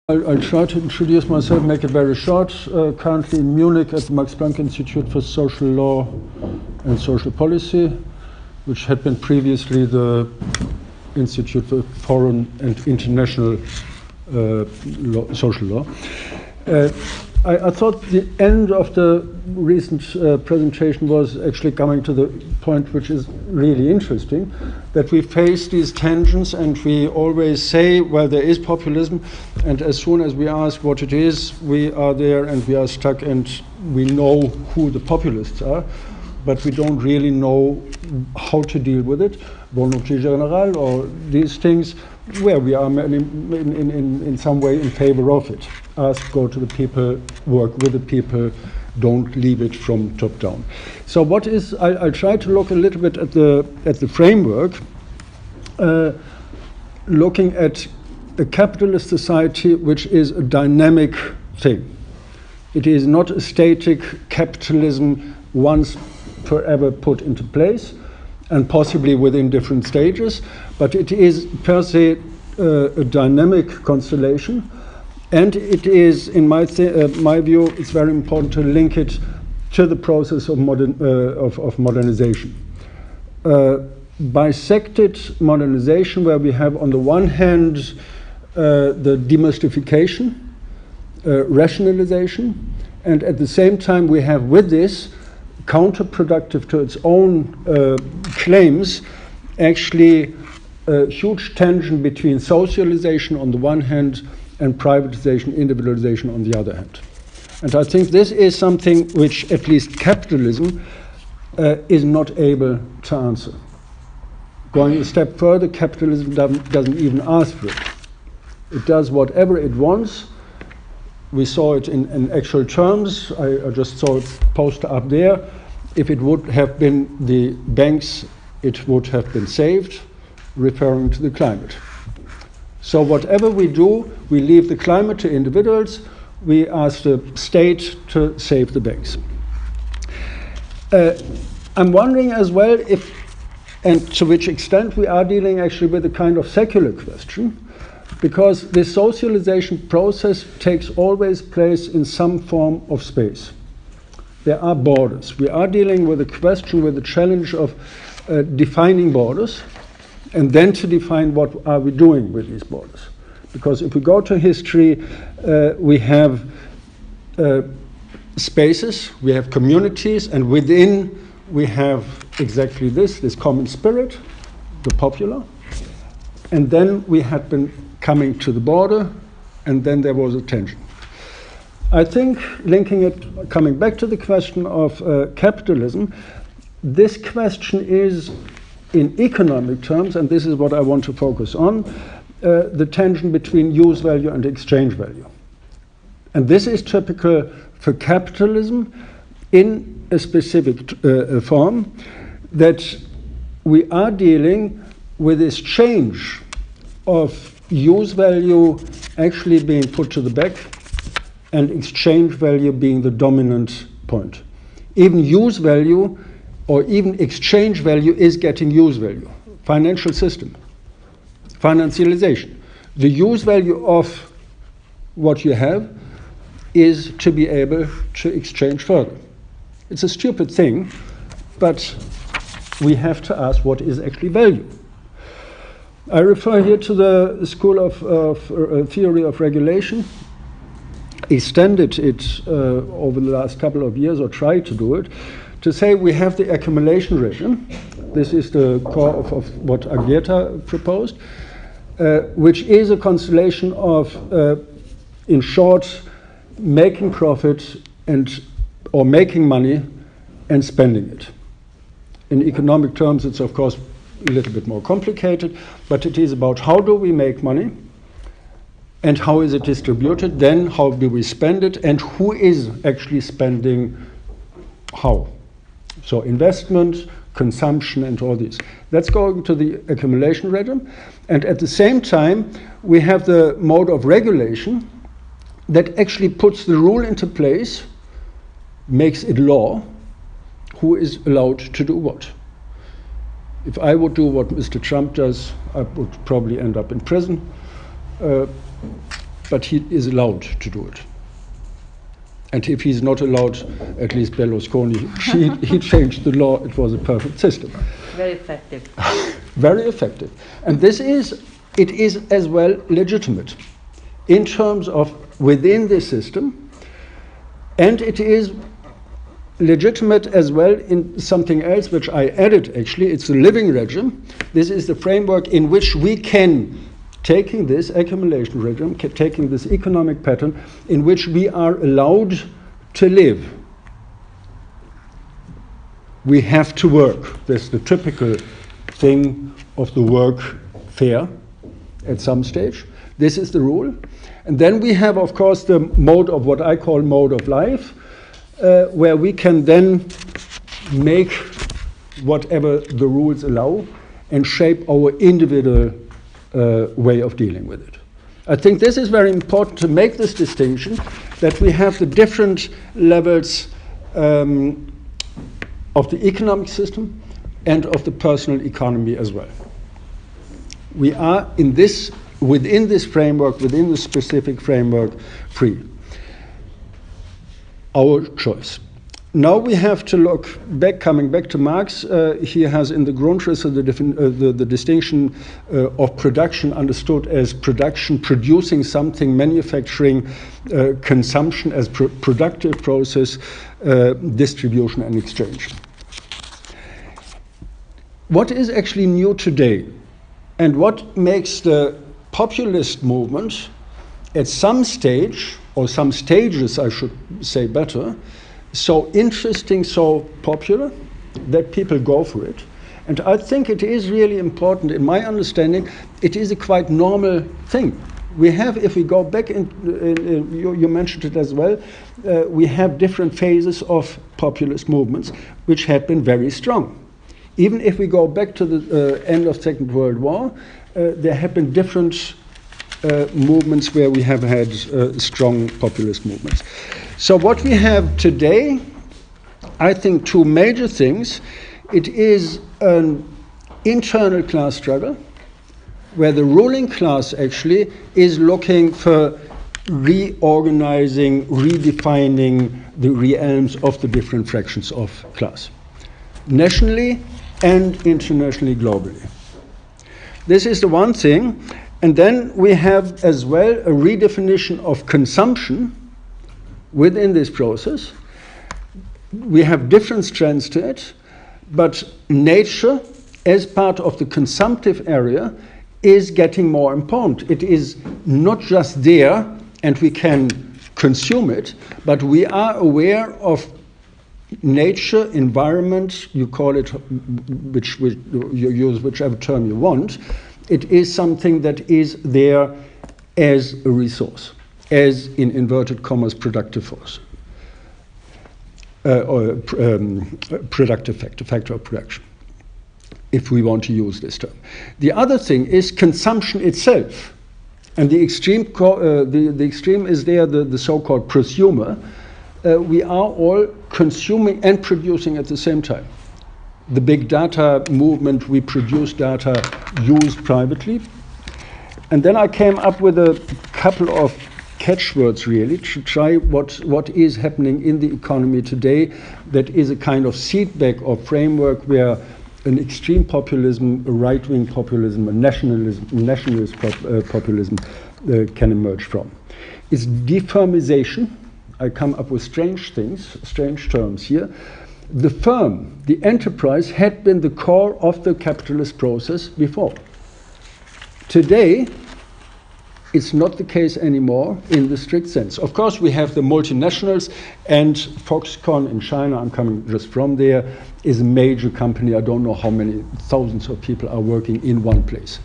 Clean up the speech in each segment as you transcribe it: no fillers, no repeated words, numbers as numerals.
I'll try to introduce myself, make it very short. Currently in Munich at the Max Planck Institute for Social Law and Social Policy, which had been previously the Institute for Foreign and International Social Law. I thought the end of the recent presentation was actually coming to the point which is really interesting, that we face these tensions and we always say, well, there is populism, and as soon as we ask what it is, we are there and we are stuck and we know who the populists are, but we don't really know how to deal with it. Volonté générale or these things, where we are in some way in favor of it. Ask, go to the people, work with the people, don't leave it from top down. So what is, I'll try to look a little bit at the framework, looking at a capitalist society which is a dynamic thing. It is not a static capitalism once forever put into place, and possibly within different stages, but it is per se a dynamic constellation, and it is, in my view, it's very important to link it to the process of modernization. Bisected modernization, where we have on the one hand the demystification, rationalization, and at the same time we have with this, counterproductive to its own claims, actually a huge tension between socialization on the one hand and privatization, individualization on the other hand. And I think this is something which at least capitalism is not able to answer. Going a step further, capitalism doesn't even ask for it. It does whatever it wants. We saw it in actual terms. I just saw a poster up there. If it would have been the banks, it would have been saved, referring to the climate. So whatever we do, we leave the climate to individuals. We ask the state to save the banks. I'm wondering as well if, and to which extent, we are dealing actually with a kind of secular question, because this socialization process takes always place in some form of space. There are borders. We are dealing with a question, with the challenge of defining borders, and then to define what are we doing with these borders. Because if we go to history, we have spaces, we have communities, and within we have exactly this common spirit, the popular, and then we had been coming to the border, and then there was a tension. I think linking it, coming back to the question of capitalism, this question is in economic terms, and this is what I want to focus on, the tension between use value and exchange value. And this is typical for capitalism in a specific form, that we are dealing with this change of use value actually being put to the back and exchange value being the dominant point. Even use value or even exchange value is getting use value. Financial system, financialization. The use value of what you have is to be able to exchange further. It's a stupid thing, but we have to ask what is actually value. I refer here to the School of Theory of Regulation. Extended it over the last couple of years, or tried to do it, to say we have the accumulation regime. This is the core of what Ageta proposed, which is a constellation of, in short, making profit or making money and spending it. In economic terms, it's of course a little bit more complicated, but it is about how do we make money and how is it distributed, then how do we spend it, and who is actually spending how. So investment, consumption, and all this. That's going to the accumulation regime. And at the same time, we have the mode of regulation that actually puts the rule into place, makes it law, who is allowed to do what. If I would do what Mr. Trump does, I would probably end up in prison. but he is allowed to do it. And if he's not allowed, at least Berlusconi, he changed the law. It was a perfect system. Very effective. Very effective. And it is as well legitimate in terms of within the system, and it is legitimate as well in something else which I added actually. It's the living regime. This is the framework in which we can, taking this accumulation regime, taking this economic pattern, in which we are allowed to live. We have to work. That's the typical thing of the work fair at some stage. This is the rule. And then we have, of course, the mode of what I call mode of life, where we can then make whatever the rules allow and shape our individual way of dealing with it. I think this is very important to make this distinction, that we have the different levels of the economic system and of the personal economy as well. We are within this framework, within the specific framework, free. Our choice. Now we have to look back, coming back to Marx. He has in the Grundrisse the distinction of production understood as production, producing something, manufacturing, consumption as productive process, distribution and exchange. What is actually new today, and what makes the populist movement at some stage, or some stages I should say better, so interesting, so popular, that people go for it. And I think it is really important, in my understanding, it is a quite normal thing. We have, if we go back, you mentioned it as well, we have different phases of populist movements which have been very strong. Even if we go back to the end of Second World War, there have been different movements where we have had strong populist movements. So what we have today, I think two major things. It is an internal class struggle, where the ruling class actually is looking for reorganizing, redefining the realms of the different fractions of class, nationally and internationally, globally. This is the one thing. And then we have as well a redefinition of consumption within this process. We have different strands to it, but nature as part of the consumptive area is getting more important. It is not just there and we can consume it, but we are aware of nature, environment, you call it, which you use whichever term you want. It is something that is there as a resource, as in inverted commas productive force, or productive factor of production, if we want to use this term. The other thing is consumption itself, and the extreme is there, the so-called prosumer. We are all consuming and producing at the same time. The big data movement, we produce data used privately. And then I came up with a couple of catchwords really to try what is happening in the economy today that is a kind of seedbag or framework where an extreme populism, a right-wing populism, a nationalist populism can emerge from. It's defirmization. I come up with strange things, strange terms here. The firm, the enterprise, had been the core of the capitalist process before. Today, it's not the case anymore in the strict sense. Of course, we have the multinationals, and Foxconn in China, I'm coming just from there, is a major company. I don't know how many thousands of people are working in one place.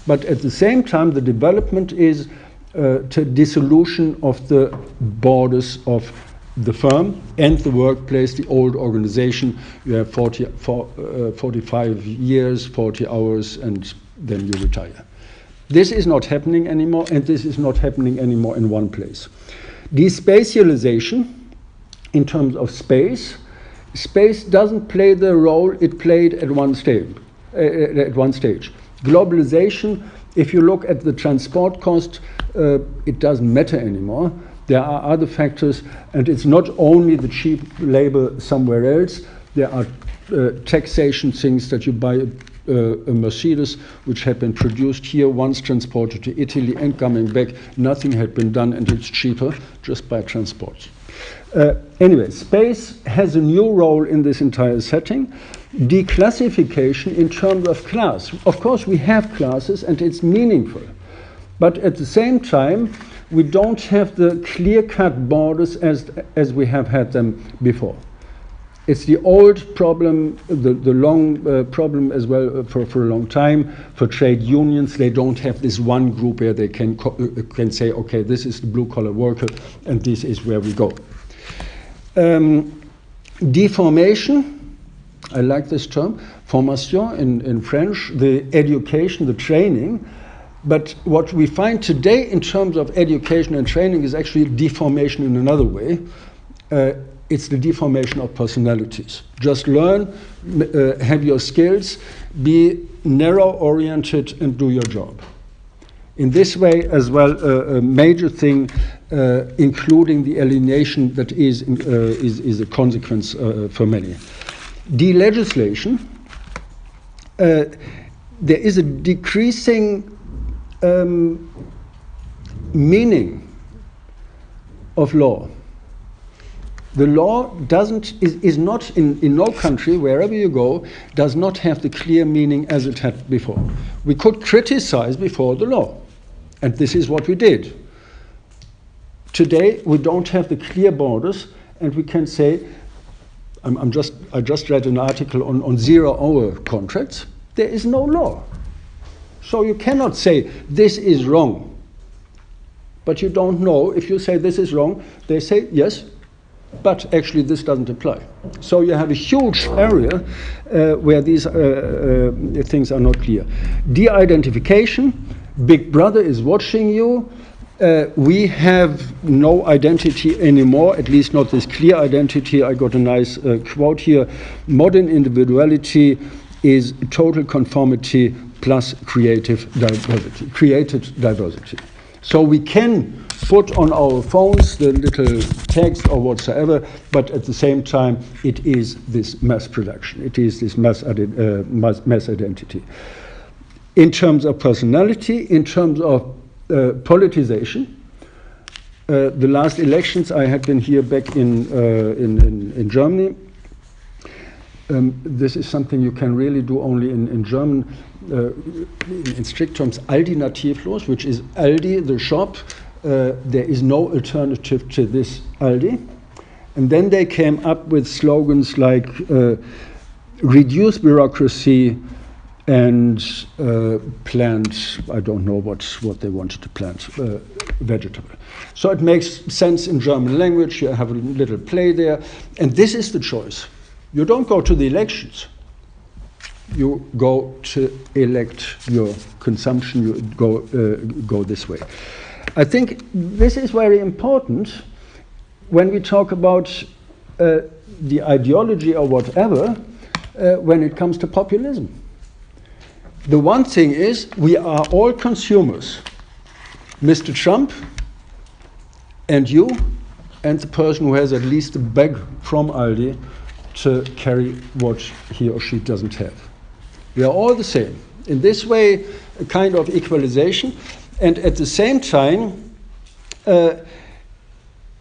But at the same time, the development is to dissolution of the borders of the firm and the workplace, the old organization. You have 45 years, 40 hours, and then you retire. This is not happening anymore, and this is not happening anymore in one place. Despatialization, in terms of space doesn't play the role it played at one stage. Globalization If you look at the transport cost, it doesn't matter anymore. There are other factors, and it's not only the cheap labor somewhere else. There are taxation things that you buy a Mercedes which had been produced here, once transported to Italy and coming back. Nothing had been done, and it's cheaper just by transport. Anyway, space has a new role in this entire setting. Declassification in terms of class. Of course, we have classes, and it's meaningful. But at the same time, we don't have the clear-cut borders as we have had them before. It's the old problem, the long problem as well for a long time. For trade unions, they don't have this one group where they can say, okay, this is the blue-collar worker, and this is where we go. Deformation, I like this term, formation in French, the education, the training. But what we find today in terms of education and training is actually deformation in another way. It's the deformation of personalities. Just learn, have your skills, be narrow-oriented, and do your job. In this way as well, a major thing, including the alienation that is a consequence for many. Delegislation, there is a decreasing meaning of law. The law is not, in no country, wherever you go, does not have the clear meaning as it had before. We could criticize before the law, and this is what we did. Today, we don't have the clear borders, and we can say, I just read an article on 0-hour contracts. There is no law. So you cannot say, this is wrong. But you don't know, if you say this is wrong, they say, yes, but actually this doesn't apply. So you have a huge area where these things are not clear. De-identification, Big Brother is watching you. We have no identity anymore, at least not this clear identity. I got a nice quote here. Modern individuality is total conformity plus created diversity. So we can put on our phones the little text or whatsoever, but at the same time, it is this mass production. It is this mass identity. In terms of personality, in terms of politicization, the last elections, I had been here back in Germany. This is something you can really do only in German. In strict terms, Alternativlos, which is Aldi, the shop. There is no alternative to this Aldi. And then they came up with slogans like reduce bureaucracy and plant, I don't know what they wanted to plant, vegetable. So it makes sense in German language. You have a little play there. And this is the choice. You don't go to the elections. You go to elect your consumption. You go this way. I think this is very important when we talk about the ideology or whatever when it comes to populism. The one thing is we are all consumers. Mr. Trump and you and the person who has at least a bag from Aldi to carry what he or she doesn't have. We are all the same. In this way, a kind of equalization, and at the same time, the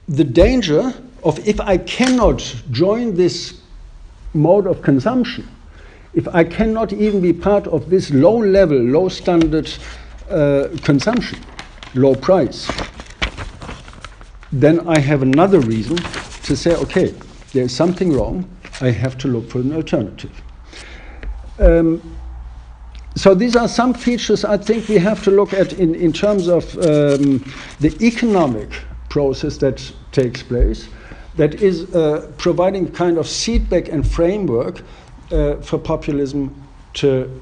danger of if I cannot join this mode of consumption, if I cannot even be part of this low level, low standard consumption, low price, then I have another reason to say, okay, there's something wrong, I have to look for an alternative. So these are some features I think we have to look at in terms of the economic process that takes place, that is providing kind of seedback and framework for populism to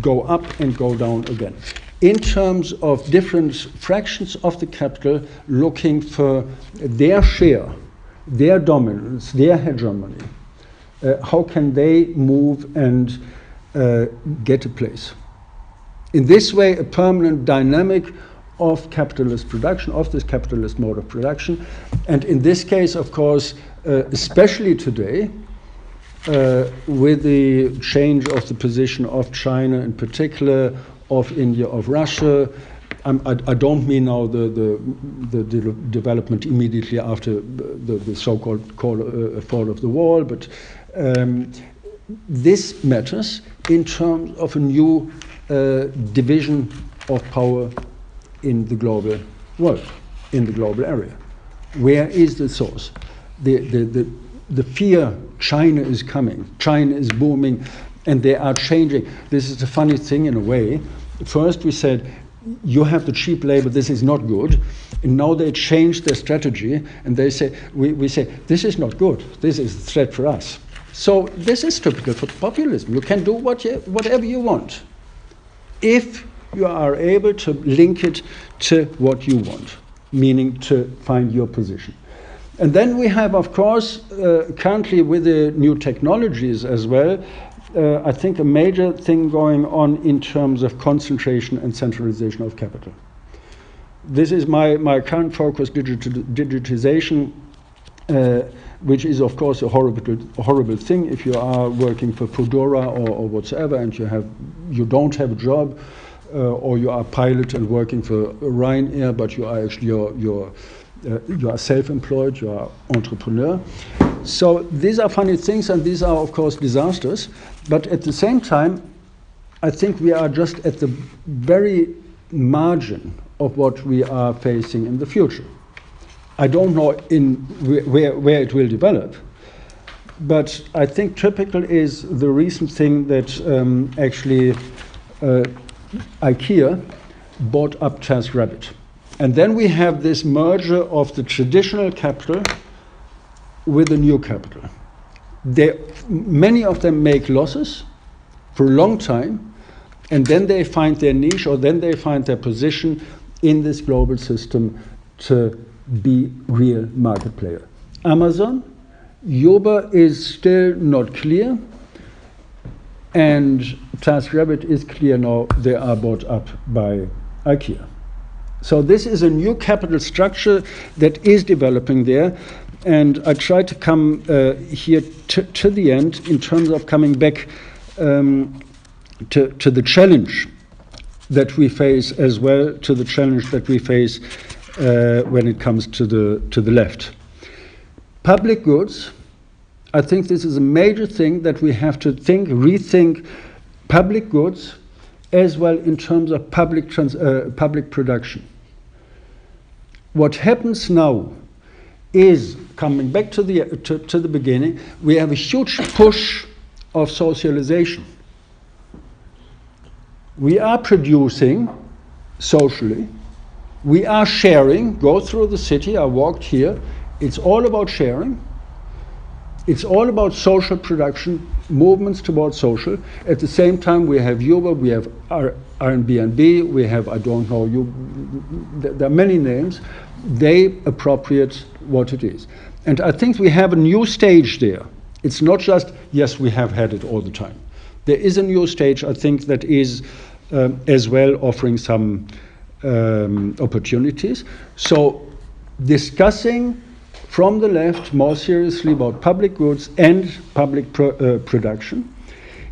go up and go down again. In terms of different fractions of the capital looking for their share, their dominance, their hegemony, how can they move and get a place? In this way, a permanent dynamic of capitalist production, of this capitalist mode of production. And in this case, of course, especially today, with the change of the position of China in particular, of India, of Russia, I don't mean now the development immediately after the so-called fall of the wall, but this matters in terms of a new division of power in the global world, in the global area. Where is the source? The fear China is coming, China is booming, and they are changing. This is a funny thing in a way. First we said, you have the cheap labor, this is not good. And now they changed their strategy and they say, we say, this is not good, this is a threat for us. So this is typical for populism. You can do whatever you want, if you are able to link it to what you want, meaning to find your position. And then we have, of course, currently with the new technologies as well, I think a major thing going on in terms of concentration and centralization of capital. This is my current focus, digitization, which is of course a horrible thing if you are working for Fedora or whatsoever, and you don't have a job, or you are a pilot and working for Ryanair, but you are actually you are self-employed, you are entrepreneur. So these are funny things, and these are of course disasters. But at the same time, I think we are just at the very margin of what we are facing in the future. I don't know where it will develop, but I think typical is the recent thing that actually IKEA bought up TaskRabbit. And then we have this merger of the traditional capital with the new capital. Many of them make losses for a long time, and then they find their niche, or then they find their position in this global system to be real market player. Amazon, Uber is still not clear, and TaskRabbit is clear now. They are bought up by IKEA. So this is a new capital structure that is developing there, and I try to come here to the end in terms of coming back to the challenge that we face as well, to the challenge that we face when it comes to the left. Public goods, I think this is a major thing that we have to rethink public goods as well in terms of public production. What happens now is, coming back to the beginning, we have a huge push of socialization. We are producing socially, we are sharing. Go through the city, I walked here, it's all about sharing. It's all about social production, movements towards social. At the same time, we have Uber, we have Airbnb, we have, I don't know, there are many names. They appropriate what it is. And I think we have a new stage there. It's not just, yes, we have had it all the time. There is a new stage, I think, that is as well offering some opportunities. So discussing from the left more seriously about public goods and public production,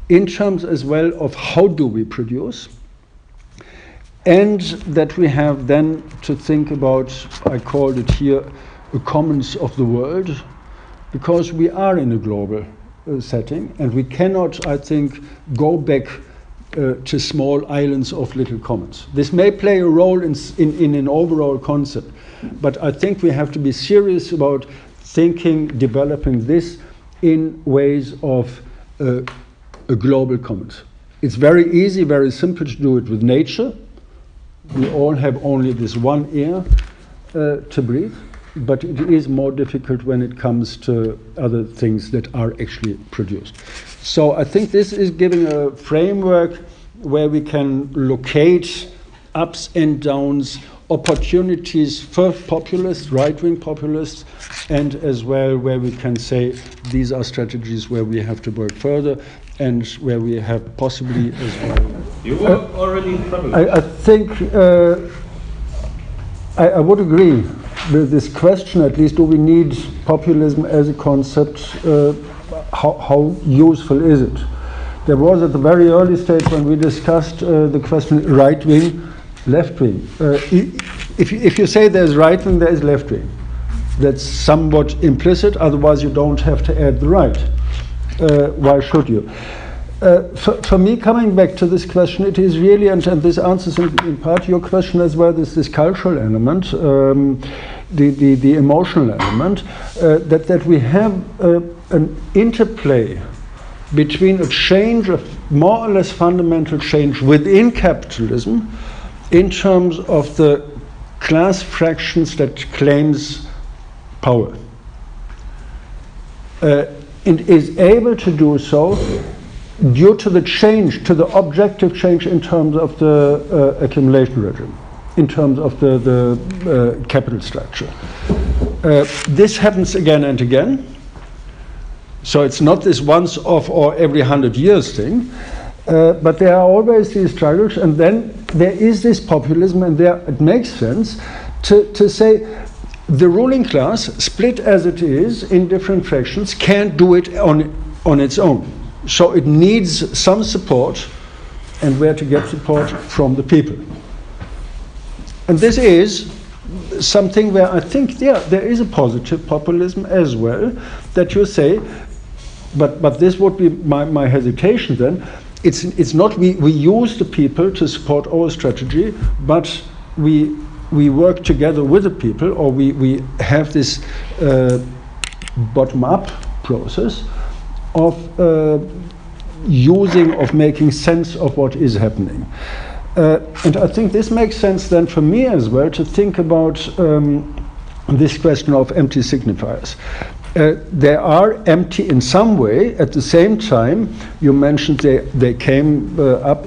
in terms as well of how do we produce, and that we have then to think about, I called it here, a commons of the world, because we are in a global setting, and we cannot, I think, go back to small islands of little commons. This may play a role in an overall concept, but I think we have to be serious about developing this in ways of a global commons. It's very easy, very simple to do it with nature. We all have only this one air to breathe, but it is more difficult when it comes to other things that are actually produced. So I think this is giving a framework where we can locate ups and downs, opportunities for populists, right-wing populists, and as well where we can say these are strategies where we have to work further and where we have possibly as well You were already in trouble. I think I would agree with this question, at least, do we need populism as a concept? How useful is it? There was at the very early stage when we discussed the question right wing, left wing. If you say there's right wing, there is left wing. That's somewhat implicit, otherwise you don't have to add the right. Why should you? For me, coming back to this question, it is really, and this answers in part your question as well, this cultural element, the emotional element, that we have an interplay between a change, a more or less fundamental change within capitalism in terms of the class fractions that claims power. And is able to do so due to the change, to the objective change in terms of the accumulation regime, in terms of the capital structure. This happens again and again. So it's not this once off or every 100 years thing, but there are always these struggles, and then there is this populism, and there it makes sense to say the ruling class, split as it is in different fractions, can't do it on its own. So it needs some support, and where to get support? From the people. And this is something where I think, yeah, there is a positive populism as well, that you say, but this would be my hesitation then. It's not we use the people to support our strategy, but we work together with the people, or we have this bottom-up process of making sense of what is happening. And I think this makes sense then for me as well to think about this question of empty signifiers. They are empty in some way. At the same time, you mentioned they came up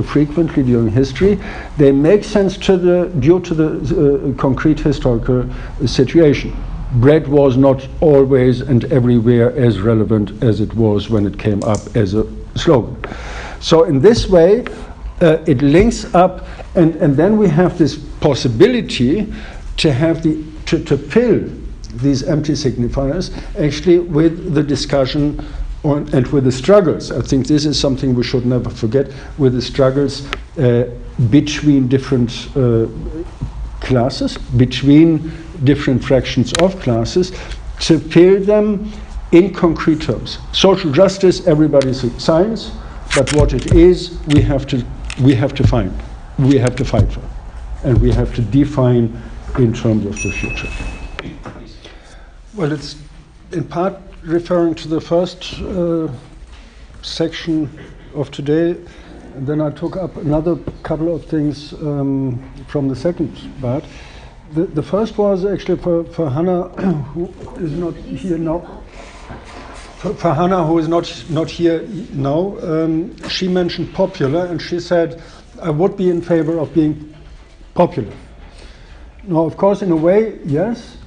frequently during history. They make sense due to the concrete historical situation. Bread was not always and everywhere as relevant as it was when it came up as a slogan. So in this way, it links up, and then we have this possibility to have to fill these empty signifiers actually with the discussion and with the struggles. I think this is something we should never forget, with the struggles between different classes, between different fractions of classes, to fill them in concrete terms. Social justice, everybody signs, but what it is, we have to find, we have to fight for, and we have to define in terms of the future. Well, it's in part referring to the first section of today, and then I took up another couple of things from the second part. The first was actually for Hannah, who is not here now. For Hannah, who is not here now, she mentioned popular, and she said, I would be in favor of being popular. Now, of course, in a way, yes.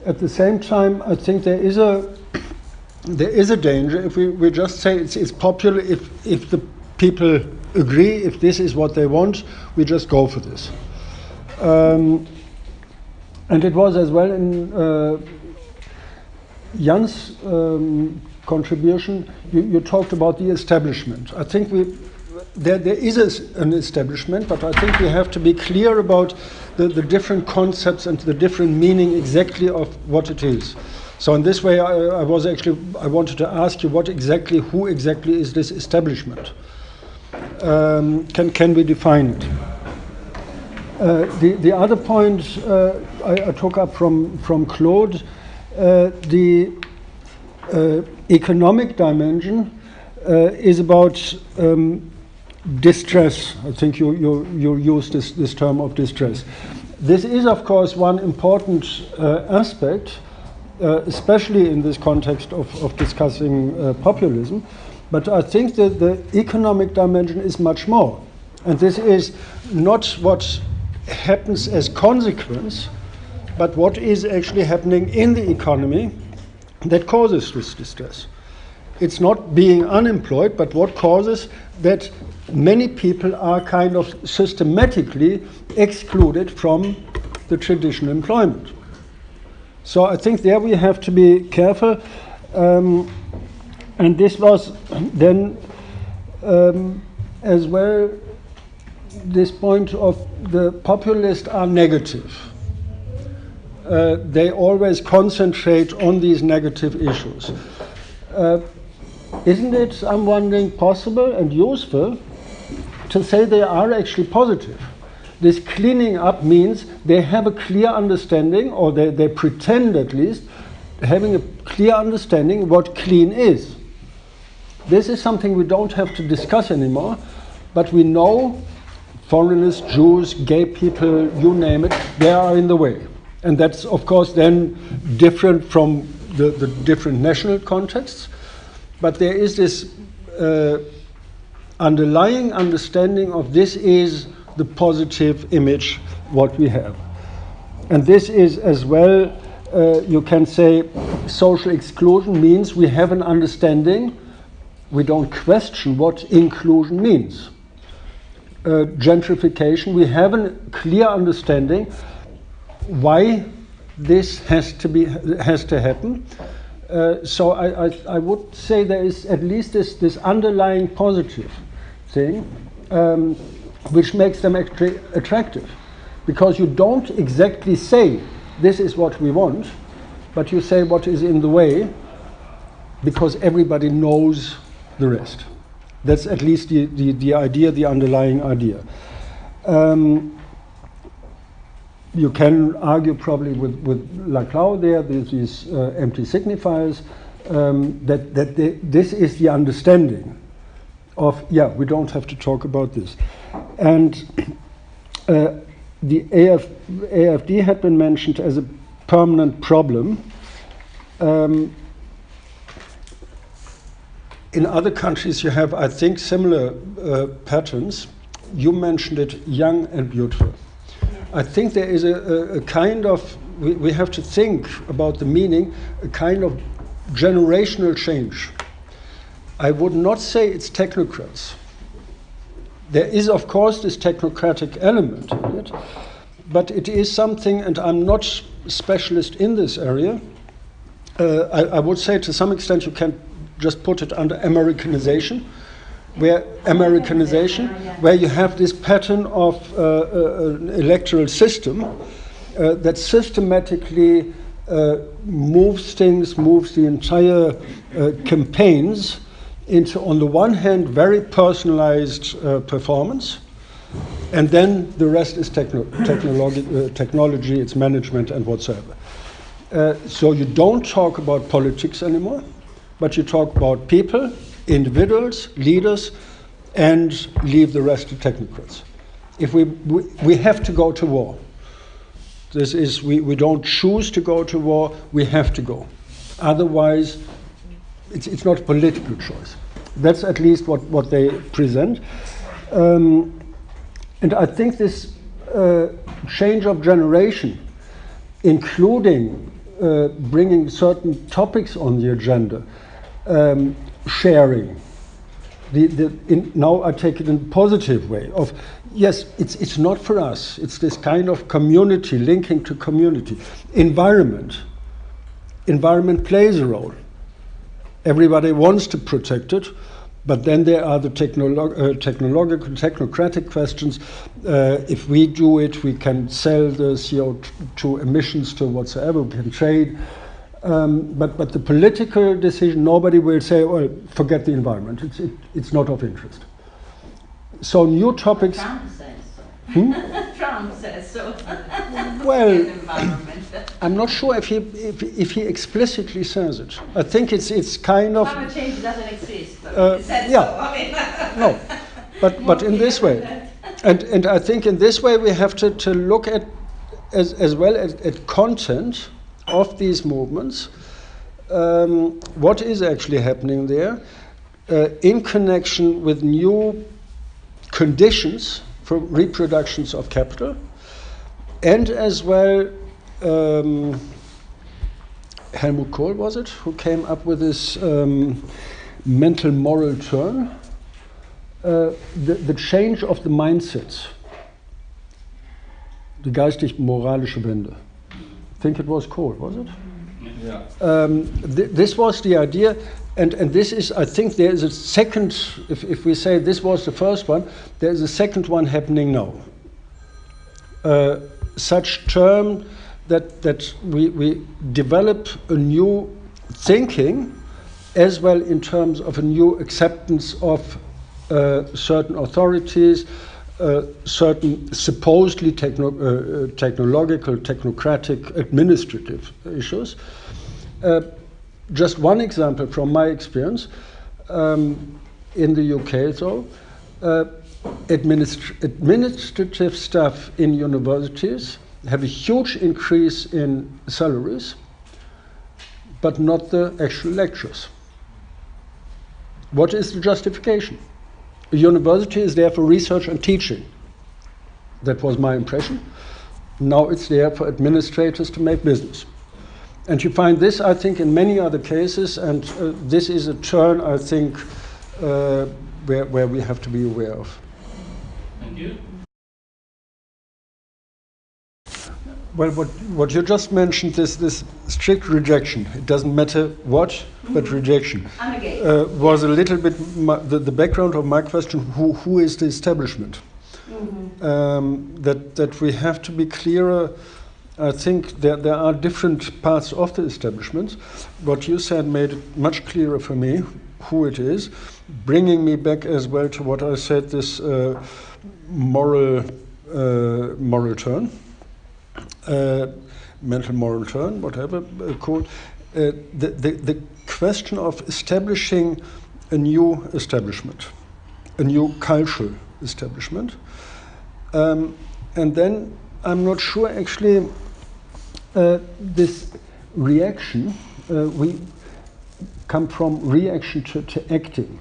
At the same time, I think there is a danger if we just say it's popular, if the people agree, if this is what they want, we just go for this. And it was as well in Jan's contribution, you talked about the establishment. I think there is an establishment, but I think we have to be clear about the different concepts and the different meaning exactly of what it is. So in this way, I wanted to ask you who exactly is this establishment? Can we define it? The other point I took up from Claude, the economic dimension is about distress. I think you used this term of distress. This is, of course, one important aspect, especially in this context of discussing populism. But I think that the economic dimension is much more. And this is not what happens as consequence, but what is actually happening in the economy that causes this distress. It's not being unemployed, but what causes that many people are kind of systematically excluded from the traditional employment. So I think there we have to be careful. And this was then as well this point of the populists are negative. They always concentrate on these negative issues. Isn't it, I'm wondering, possible and useful to say they are actually positive? This cleaning up means they have a clear understanding, or they pretend at least, having a clear understanding what clean is. This is something we don't have to discuss anymore, but we know foreigners, Jews, gay people, you name it, they are in the way. And that's, of course, then different from the different national contexts. But there is this underlying understanding of this is the positive image what we have. And this is as well, you can say, social exclusion means we have an understanding, we don't question what inclusion means. Gentrification, we have a clear understanding why this has to happen. So I would say there is at least this underlying positive thing which makes them attractive, because you don't exactly say this is what we want, but you say what is in the way, because everybody knows the rest. That's at least the idea, the underlying idea. You can argue probably with Laclau there, these empty signifiers, that this is the understanding of, yeah, we don't have to talk about this. And the AFD had been mentioned as a permanent problem. In other countries you have, I think, similar patterns. You mentioned it, young and beautiful. I think there is a kind of, we have to think about the meaning, a kind of generational change. I would not say it's technocrats. There is, of course, this technocratic element in it, but it is something, and I'm not a specialist in this area, I would say to some extent you can just put it under Americanization, where you have this pattern of an electoral system that systematically moves the entire campaigns into, on the one hand, very personalized performance, and then the rest is technology, its management and whatsoever. So you don't talk about politics anymore, but you talk about people, individuals, leaders, and leave the rest to technocrats. If we have to go to war. This is, we don't choose to go to war, we have to go. Otherwise, it's not a political choice. That's at least what they present. And I think this change of generation, including bringing certain topics on the agenda, sharing. Now I take it in a positive way of, yes, it's not for us. It's this kind of community, linking to community. Environment plays a role. Everybody wants to protect it, but then there are the technological, technocratic questions. If we do it, we can sell the CO2 emissions to whatsoever, we can trade. But the political decision, nobody will say, well, forget the environment. It's not of interest. So new topics. Trump says so. Trump says so. Well, I'm not sure if he explicitly says it. I think it's kind of. Climate change doesn't exist. But he said yeah. So. I mean, No, but in this way, and I think in this way we have to look at as well at content of these movements, what is actually happening there, in connection with new conditions for reproductions of capital, and as well, Helmut Kohl was it, who came up with this mental moral turn, the change of the mindsets, the geistig-moralische Wende. I think it was called, was it? Yeah. This was the idea, and this is, I think there is a second, if we say this was the first one, there is a second one happening now. Such term that we develop a new thinking as well in terms of a new acceptance of certain authorities, certain supposedly technological, technocratic, administrative issues. Just one example from my experience in the UK, though, administrative staff in universities have a huge increase in salaries, but not the actual lectures. What is the justification? A university is there for research and teaching. That was my impression. Now it's there for administrators to make business. And you find this, I think, in many other cases, and this is a turn, I think, where we have to be aware of. Thank you. Well, what you just mentioned is this strict rejection. It doesn't matter what, but rejection. I'm against. Was a little bit the background of my question, who is the establishment? Mm-hmm. That we have to be clearer. I think that there are different parts of the establishment. What you said made it much clearer for me who it is, bringing me back as well to what I said, this moral turn. Mental moral turn, whatever called, the question of establishing a new establishment, a new cultural establishment. And then I'm not sure actually this reaction, we come from reaction to acting.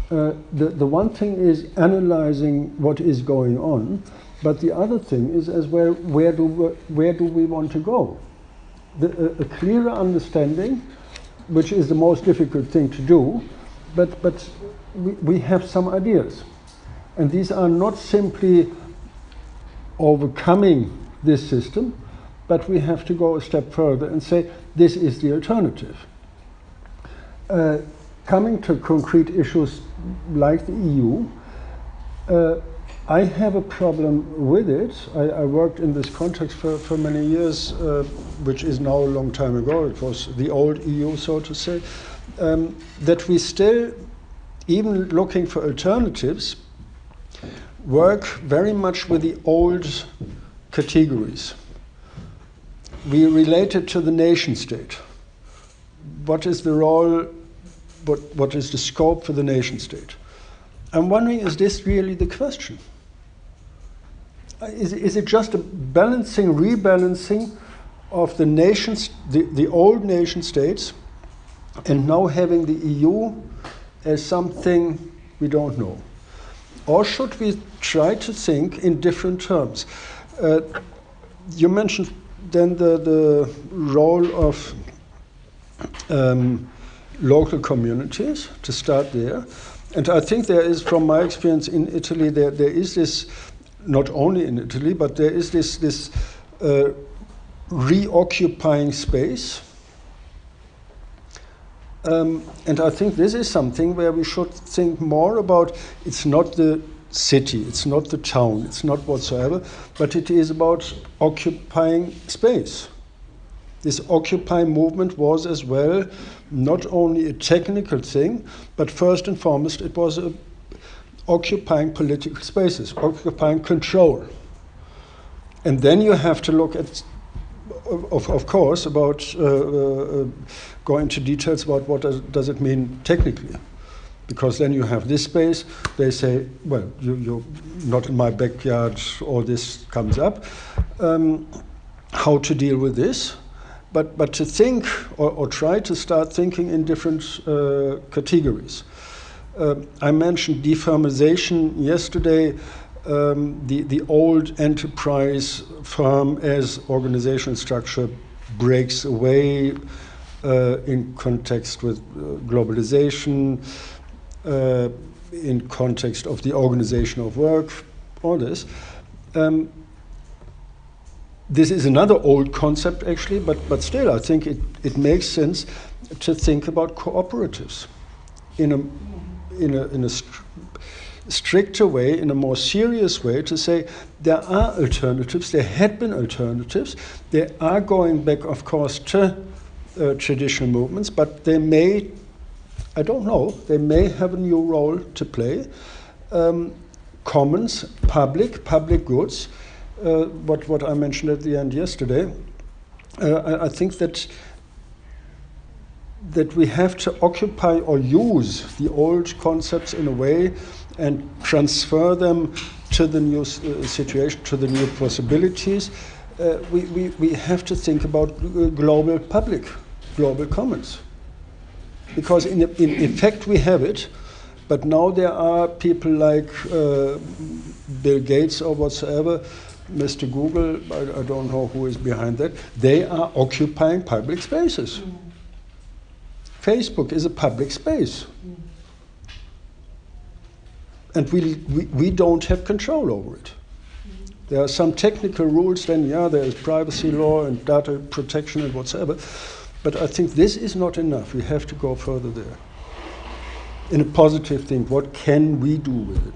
The one thing is analyzing what is going on, but the other thing is as well, where do we want to go? A clearer understanding, which is the most difficult thing to do, but we have some ideas. And these are not simply overcoming this system, but we have to go a step further and say, this is the alternative. Coming to concrete issues like the EU, I have a problem with it. I worked in this context for many years, which is now a long time ago. It was the old EU, so to say. That we still, even looking for alternatives, work very much with the old categories. We relate it to the nation state. What is the role, what is the scope for the nation state? I'm wondering, is this really the question? Is it just a balancing, rebalancing of the nations, the old nation states, and now having the EU as something we don't know? Or should we try to think in different terms? You mentioned then the role of local communities, to start there. And I think there is, from my experience in Italy, there is this, not only in Italy, but there is this reoccupying space. And I think this is something where we should think more about. It's not the city, it's not the town, it's not whatsoever, but it is about occupying space. This Occupy movement was as well not only a technical thing, but first and foremost it was occupying political spaces, occupying control. And then you have to look at, of course, about go into details about what does it mean technically. Because then you have this space, they say, well, you're not in my backyard, all this comes up. How to deal with this? But to think, or try to start thinking in different categories. I mentioned deformalization yesterday, the old enterprise firm as organizational structure breaks away in context with globalization. in context of the organization of work, all this. This is another old concept, actually, but still, I think it makes sense to think about cooperatives in a stricter way, in a more serious way, to say there are alternatives, there had been alternatives, they are going back, of course, to traditional movements, but they may, I don't know, they may have a new role to play. Commons, public goods, what I mentioned at the end yesterday, I think that we have to occupy or use the old concepts in a way and transfer them to the new situation, to the new possibilities. We have to think about global commons. Because in effect we have it, but now there are people like Bill Gates or whatsoever, Mr. Google, I don't know who is behind that, they are occupying public spaces. Facebook is a public space. And we don't have control over it. There are some technical rules, then there is privacy law and data protection and whatsoever, but I think this is not enough. We have to go further there. In a positive thing, what can we do with it?